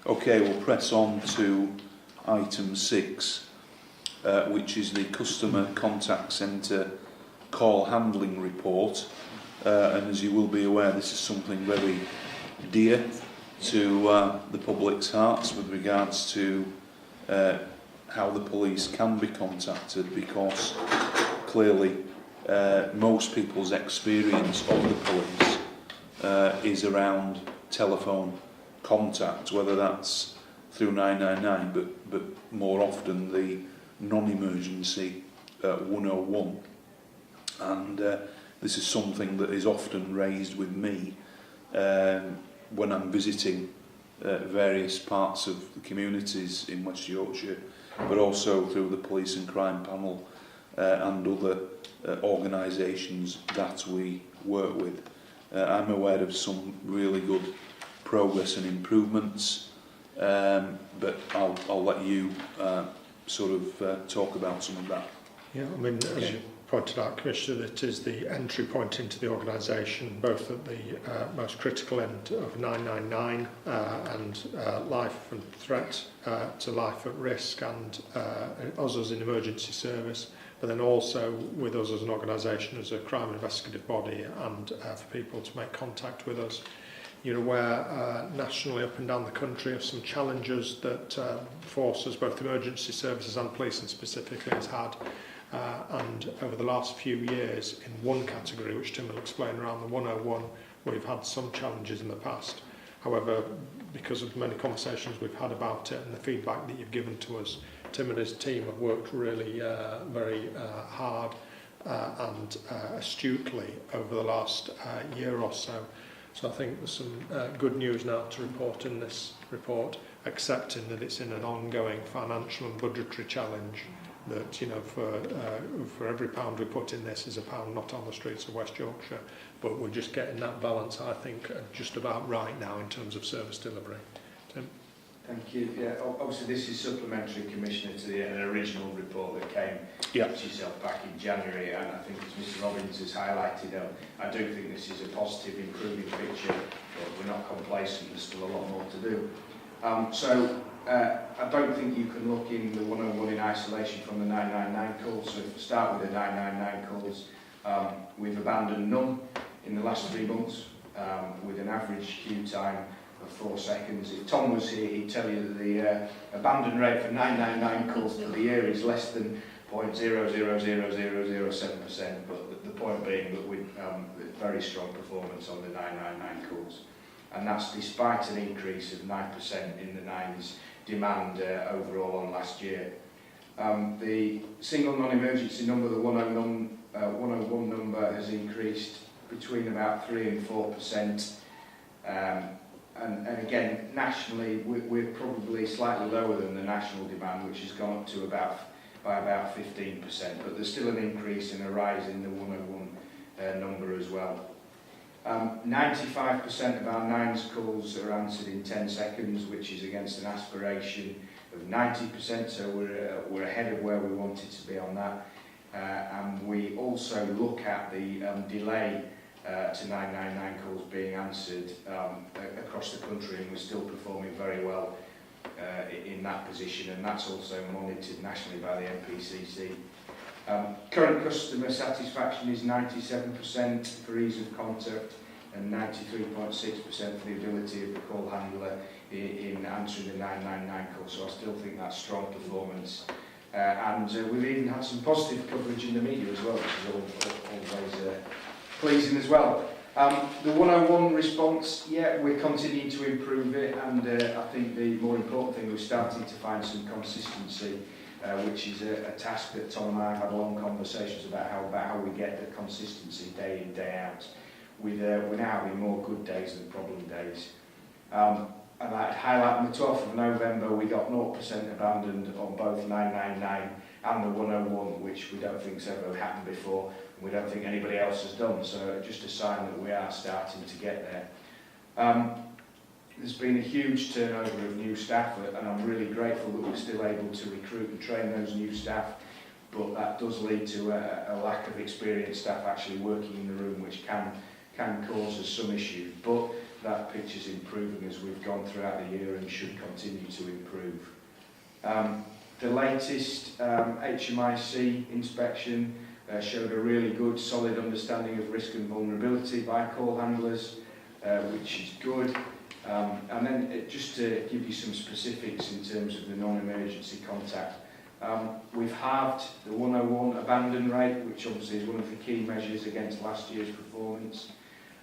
Okay, we'll press on to item 6, which is the Customer Contact Centre Call Handling Report. And as you will be aware, this is something very dear to the public's hearts with regards to how the police can be contacted, because clearly most people's experience of the police is around telephone contact, whether that's through 999 but more often the non-emergency 101, and this is something that is often raised with me when I'm visiting various parts of the communities in West Yorkshire, but also through the Police and Crime Panel and other organisations that we work with. I'm aware of some really good progress and improvements, but I'll let you talk about some of that. Yeah, I mean, as you pointed out, Commissioner, it is the entry point into the organisation, both at the most critical end of 999 and life and threat to life at risk, and us as an emergency service, but then also with us as an organisation, as a crime investigative body, and for people to make contact with us. You're aware nationally up and down the country of some challenges that forces, both emergency services and policing specifically, has had. And over the last few years, in one category, which Tim will explain, around the 101, we've had some challenges in the past. However, because of many conversations we've had about it and the feedback that you've given to us, Tim and his team have worked really very hard and astutely over the last year or so. So I think there's some good news now to report in this report, accepting that it's in an ongoing financial and budgetary challenge, that, you know, for every pound we put in this is a pound not on the streets of West Yorkshire, but we're just getting that balance, I think, just about right now in terms of service delivery. Tim? Thank you. Yeah, obviously this is supplementary, Commissioner, to an original report that came to yourself back in January, and I think, as Mr Robbins has highlighted, I do think this is a positive, improving picture, but we're not complacent, there's still a lot more to do. I don't think you can look in the 101 in isolation from the 999 calls. So if we start with the 999 calls, we've abandoned none in the last 3 months, with an average queue time of 4 seconds. If Tom was here, he'd tell you that the abandon rate for 999 calls for the year is less than 0.000007%, but the point being that we've very strong performance on the 999 calls. And that's despite an increase of 9% in the 9's demand overall on last year. The single non-emergency number, the 101 number, has increased between about 3 and 4%. And again, nationally, we're probably slightly lower than the national demand, which has gone up to by about 15%. But there's still an increase and a rise in the 101 number as well. 95% of our 9's calls are answered in 10 seconds, which is against an aspiration of 90%, so we're ahead of where we wanted to be on that. And we also look at the delay to 999 calls being answered across the country, and we're still performing very well in that position, and that's also monitored nationally by the NPCC. Current customer satisfaction is 97% for ease of contact and 93.6% for the ability of the call handler in answering the 999 call, so I still think that's strong performance. And we've even had some positive coverage in the media as well, which is always pleasing as well. The 101 response, yeah, we're continuing to improve it, and I think the more important thing, we're starting to find some consistency, which is a task that Tom and I have had long conversations about how we get the consistency day in, day out. We're now having more good days than problem days. And I'd highlight on the 12th of November, we got 0% abandoned on both 999 and the 101, which we don't think's ever happened before, and we don't think anybody else has done, so just a sign that we are starting to get there. There's been a huge turnover of new staff, and I'm really grateful that we're still able to recruit and train those new staff, but that does lead to a lack of experienced staff actually working in the room, which can cause us some issues. But that picture's improving as we've gone throughout the year and should continue to improve. The latest HMIC inspection showed a really good, solid understanding of risk and vulnerability by call handlers, which is good. And then just to give you some specifics in terms of the non-emergency contact, we've halved the 101 abandon rate, which obviously is one of the key measures against last year's performance.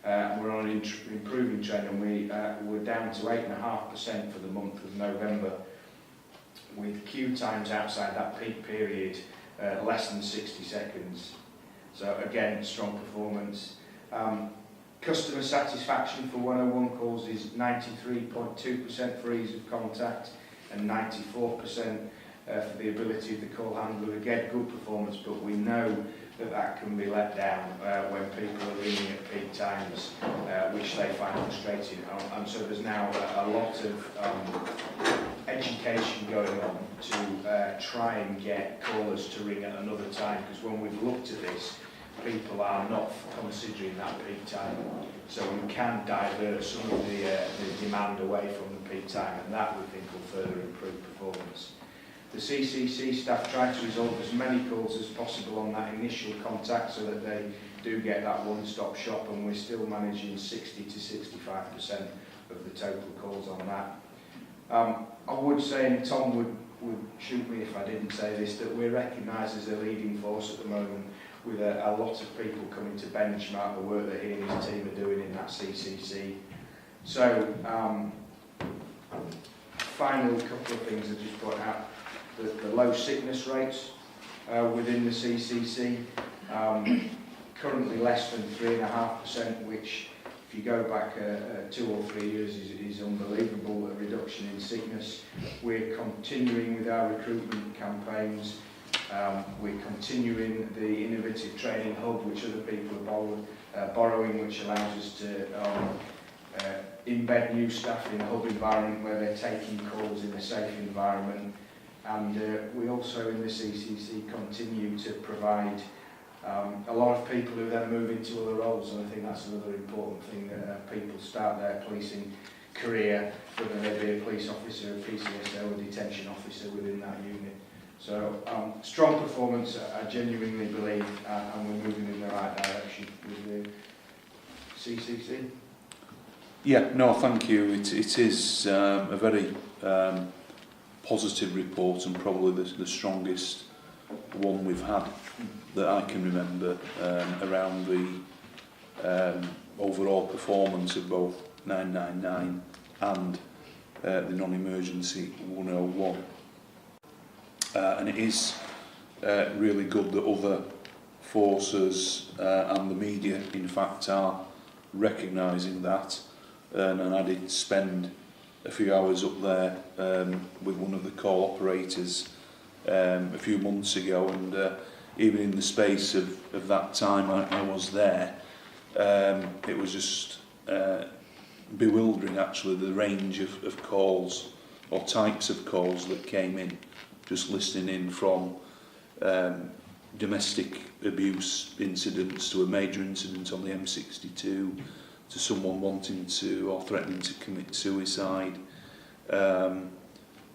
We're on an improving trend, and we're down to 8.5% for the month of November, with queue times outside that peak period less than 60 seconds. So again, strong performance. Customer satisfaction for 101 calls is 93.2% for ease of contact and 94% for the ability of the call handler. Again, good performance, but we know that can be let down when people are ringing at peak times, which they find frustrating. And so there's now a lot of education going on to try and get callers to ring at another time, because when we've looked at this, people are not considering that peak time. So we can divert some of the demand away from the peak time, and that we think will further improve performance. The CCC staff try to resolve as many calls as possible on that initial contact so that they do get that one-stop shop, and we're still managing 60 to 65% of the total calls on that. I would say, and Tom would shoot me if I didn't say this, that we're recognised as a leading force at the moment, with a lot of people coming to benchmark the work that he and his team are doing in that CCC. So, final couple of things I just point out. The low sickness rates within the CCC, currently less than 3.5%, which if you go back 2 or 3 years is unbelievable, a reduction in sickness. We're continuing with our recruitment campaigns. We're continuing the innovative training hub, which other people are borrowing, which allows us to embed new staff in a hub environment where they're taking calls in a safe environment. And we also in the CCC continue to provide a lot of people who then move into other roles, and I think that's another important thing, that people start their policing career, whether they be a police officer, a PCSO, or detention officer within that unit. So strong performance, I genuinely believe, and we're moving in the right direction with the CCC. Yeah, no, thank you. It is a very positive report, and probably the strongest one we've had that I can remember around the overall performance of both 999 and the non-emergency 101. And it is really good that other forces and the media, in fact, are recognising that. And I did spend a few hours up there with one of the call operators a few months ago, and even in the space of that time I was there, it was just bewildering, actually, the range of calls or types of calls that came in, just listening in from domestic abuse incidents to a major incident on the M62, to someone wanting to or threatening to commit suicide,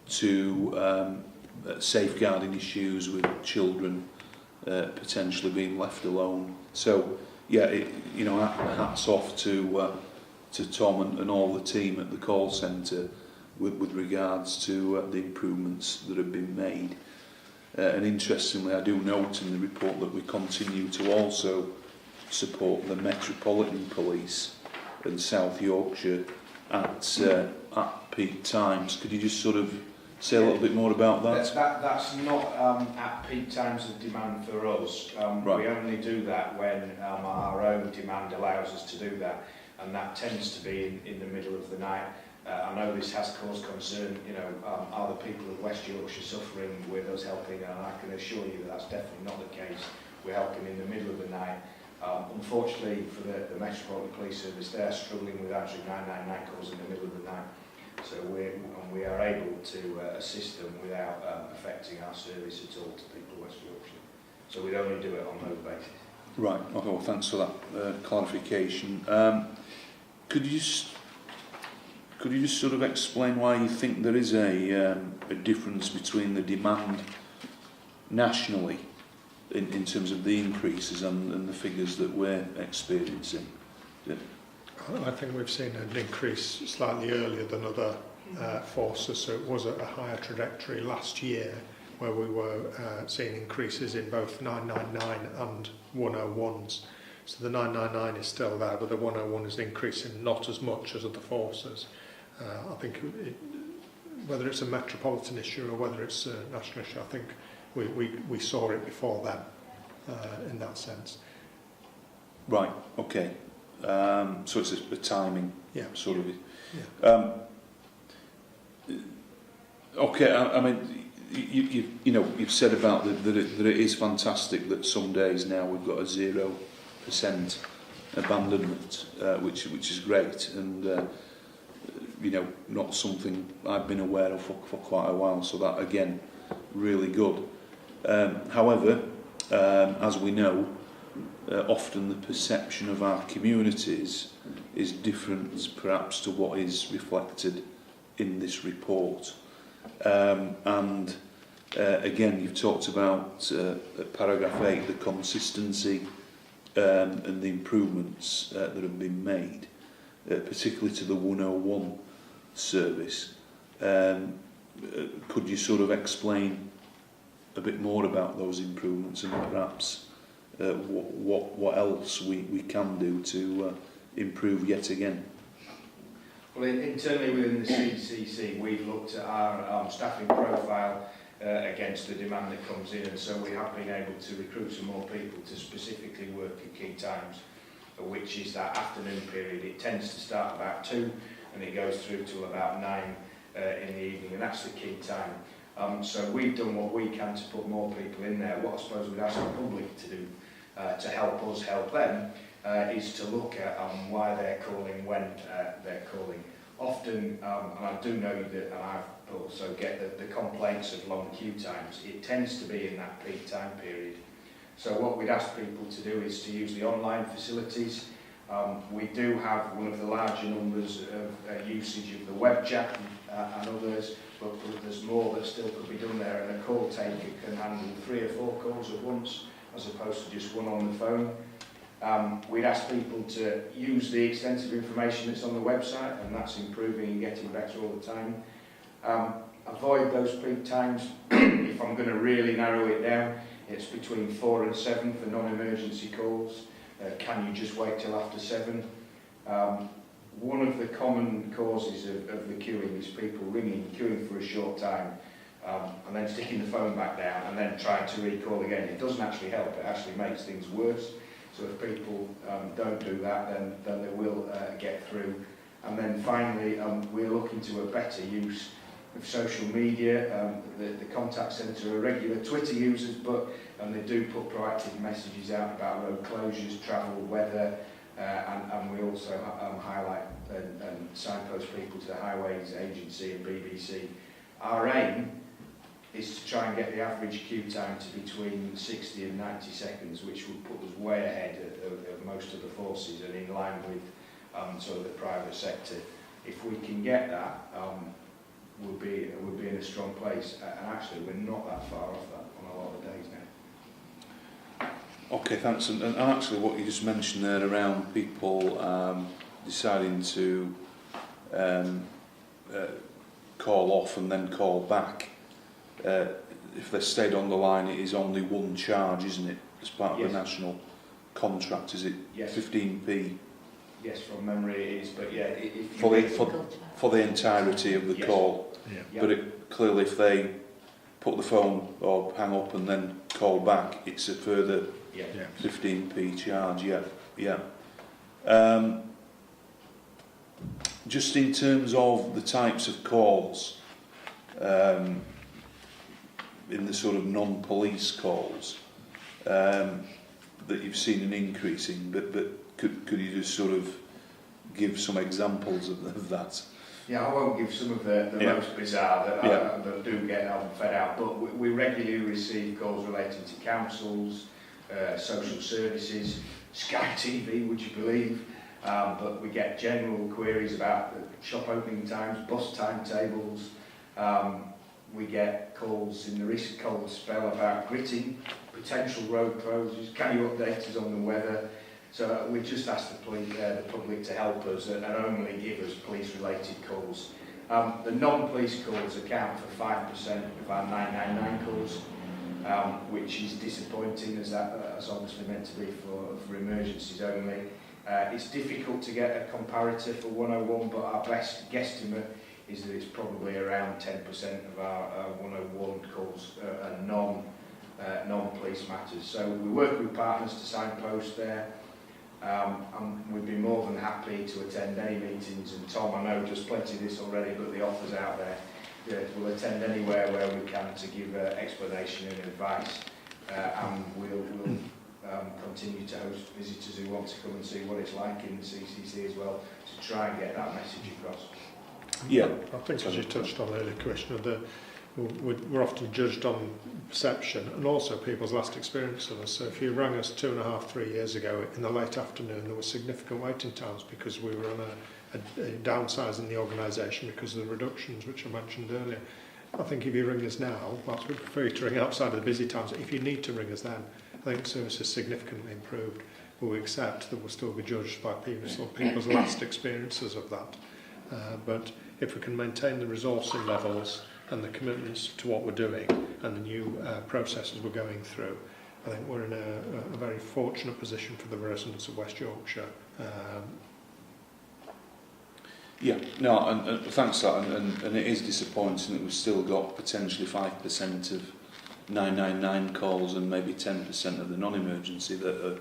to safeguarding issues with children potentially being left alone. So yeah, hats off to Tom and all the team at the call centre with regards to the improvements that have been made. And interestingly, I do note in the report that we continue to also support the Metropolitan Police in South Yorkshire at peak times. Could you just sort of say a little bit more about that? That's not at peak times of demand for us. Right. We only do that when our own demand allows us to do that, and that tends to be in the middle of the night. I know this has caused concern, are the people of West Yorkshire suffering with us helping, and I can assure you that that's definitely not the case. We're helping in the middle of the night. Unfortunately for the Metropolitan Police Service, they're struggling with answering 999 calls in the middle of the night. So we are able to assist them without affecting our service at all to people of West Yorkshire. So we'd only do it on those basis. Right, okay, well, thanks for that clarification. Could you just Could you just sort of explain why you think there is a difference between the demand nationally in terms of the increases and the figures that we're experiencing? I think we've seen an increase slightly earlier than other forces, so it was at a higher trajectory last year where we were seeing increases in both 999 and 101s. So the 999 is still there, but the 101 is increasing not as much as other forces. I think whether it's a metropolitan issue or whether it's a national issue, I think we saw it before then in that sense. Right, okay. So it's a timing sort of. Yeah. Okay, I mean, you've said about that it is fantastic that some days now we've got a 0% abandonment, which is great, and not something I've been aware of for quite a while. So that again, really good. However, as we know, often the perception of our communities is different, perhaps, to what is reflected in this report. And again, you've talked about at paragraph 8 the consistency and the improvements that have been made, particularly to the 101 service. Could you sort of explain a bit more about those improvements and perhaps what else we can do to improve yet again? Well, internally within the CCC, we've looked at our staffing profile against the demand that comes in, and so we have been able to recruit some more people to specifically work at key times, which is that afternoon period. It tends to start about 2 and it goes through till about 9 in the evening, and that's the key time. So we've done what we can to put more people in there. What I suppose we'd ask the public to do to help us help them is to look at why they're calling, when they're calling. Often, and I do know that, and I also get the complaints of long queue times, it tends to be in that peak time period. So what we'd ask people to do is to use the online facilities. We do have one of the larger numbers of usage of the web chat and others, but there's more that still could be done there, and a call taker can handle 3 or 4 calls at once, as opposed to just one on the phone. We'd ask people to use the extensive information that's on the website, and that's improving and getting better all the time. Avoid those peak times. If I'm going to really narrow it down, it's between 4 and 7 for non-emergency calls. Can you just wait till after 7? One of the common causes of the queuing is people queuing for a short time, and then sticking the phone back down and then trying to recall again. It doesn't actually help, it actually makes things worse. So if people don't do that, then they will get through. And then finally, we're looking to a better use of social media. The contact centre are regular Twitter users, but they do put proactive messages out about road closures, travel, weather, and we also highlight and signpost people to the Highways Agency and BBC. Our aim is to try and get the average queue time to between 60 and 90 seconds, which would put us way ahead of most of the forces and in line with sort of the private sector. If we can get that, we'll be in a strong place. And actually, we're not that far off that on a lot of days now. Okay, thanks. And actually, what you just mentioned there around people deciding to call off and then call back. If they stayed on the line, it is only one charge, isn't it? As part of the national contract, is it? Yes. 15p? Yes, from memory it is, but yeah, for the entirety of the call. Yeah. But clearly, if they put the phone or hang up and then call back, it's a further 15p charge. Yeah. Just in terms of the types of calls. In the sort of non-police calls that you've seen an increase in, but could you just sort of give some examples of that? Yeah, I won't give some of the most bizarre that do get fed out, but we regularly receive calls relating to councils, social services, Sky TV, would you believe, but we get general queries about shop opening times, bus timetables. We get calls in the recent cold spell about gritting, potential road closures. Can you update us on the weather? So we just asked the public to help us and only give us police-related calls. The non-police calls account for 5% of our 999 calls, which is disappointing, as that's obviously meant to be for emergencies only. It's difficult to get a comparator for 101, but our best guesstimate is that it's probably around 10% of our 101 calls are non-police matters. So we work with partners to signpost there. And we'd be more than happy to attend any meetings, and Tom, I know just plenty of this already, but the offer's out there. We'll attend anywhere where we can to give explanation and advice, and we'll continue to host visitors who want to come and see what it's like in the CCC as well, to try and get that message across. Yeah, I think as you touched on earlier, Commissioner, we're often judged on perception and also people's last experience of us. So if you rang us 2.5, 3 years ago in the late afternoon, there were significant waiting times because we were on a downsize in the organisation because of the reductions which I mentioned earlier. I think if you ring us now, whilst we prefer you to ring outside of the busy times, if you need to ring us then, I think the service is significantly improved. But we accept that we'll still be judged by people's last experiences of that. But if we can maintain the resourcing levels and the commitments to what we're doing and the new processes we're going through, I think we're in a very fortunate position for the residents of West Yorkshire. Yeah, no, and thanks for that, and it is disappointing that we've still got potentially 5% of 999 calls and maybe 10% of the non-emergency that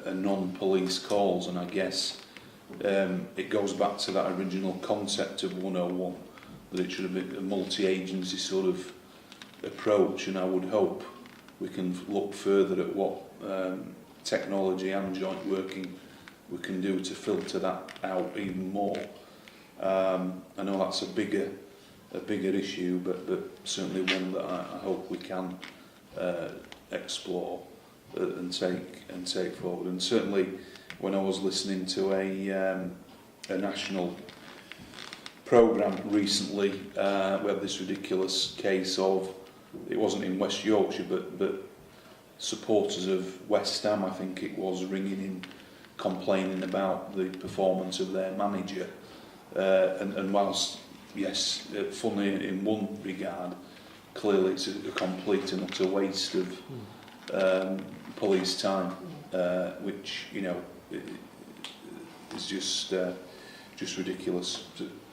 are non-police calls, and I guess it goes back to that original concept of 101, that it should have been a multi-agency sort of approach, and I would hope we can look further at what technology and joint working we can do to filter that out even more. I know that's a bigger issue, but certainly one that I hope we can explore and take forward. And certainly, when I was listening to a national programme recently, we had this ridiculous case of, it wasn't in West Yorkshire, but supporters of West Ham, I think it was, ringing in complaining about the performance of their manager, and whilst yes, funny in one regard, clearly it's a complete and utter waste of police time, which is just ridiculous.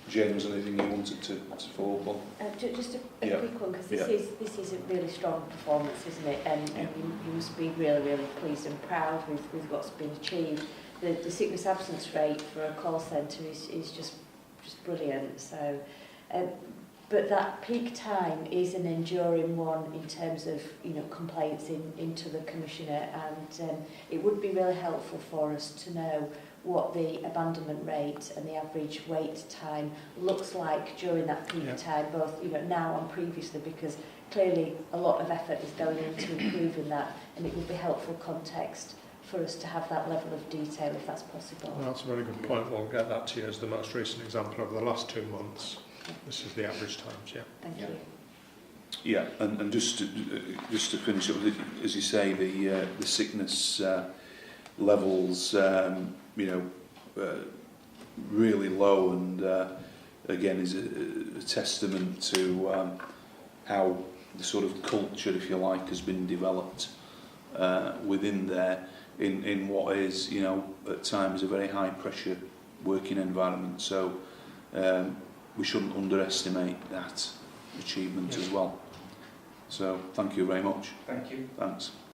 James, anything you wanted to follow up on? Just a quick one, because this is a really strong performance, isn't it? And you must be really, really pleased and proud with what's been achieved. The sickness absence rate for a call centre is just brilliant. So, but that peak time is an enduring one in terms of complaints into the Commissioner, and it would be really helpful for us to know what the abandonment rate and the average wait time looks like during that peak time, both now and previously, because clearly a lot of effort is going into improving that, and it would be helpful context for us to have that level of detail if that's possible. Well, that's a very good point. We'll get that to you as the most recent example over the last 2 months. This is the average times, Thank you. Yeah, and just to finish up, as you say, the sickness levels, really low, and again is a testament to how the sort of culture, if you like, has been developed within there in what is, at times a very high pressure working environment. So we shouldn't underestimate that achievement as well. So thank you very much. Thank you. Thanks.